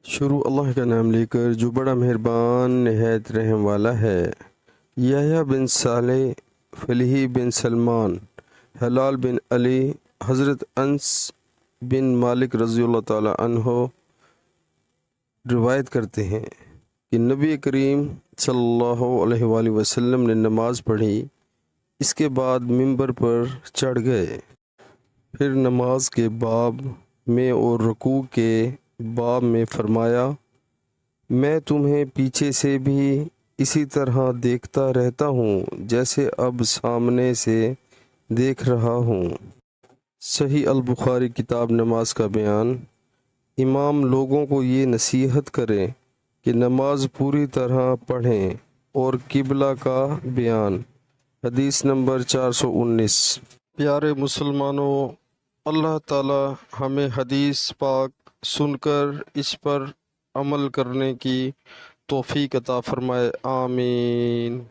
شروع اللہ کا نام لے کر جو بڑا مہربان نہایت رحم والا ہے۔ یحییٰ بن صالح، فلیح بن سلمان، ہلال بن علی، حضرت انس بن مالک رضی اللہ تعالی عنہ روایت کرتے ہیں کہ نبی کریم صلی اللہ علیہ وآلہ وسلم نے نماز پڑھی، اس کے بعد منبر پر چڑھ گئے، پھر نماز کے باب میں اور رکوع کے باب میں فرمایا، میں تمہیں پیچھے سے بھی اسی طرح دیکھتا رہتا ہوں جیسے اب سامنے سے دیکھ رہا ہوں۔ صحیح البخاری کتاب نماز کا بیان۔ امام لوگوں کو یہ نصیحت کریں کہ نماز پوری طرح پڑھیں اور قبلہ کا بیان۔ حدیث نمبر 419۔ پیارے مسلمانوں، اللہ تعالی ہمیں حدیث پاک سن کر اس پر عمل کرنے کی توفیق عطا فرمائے، آمین۔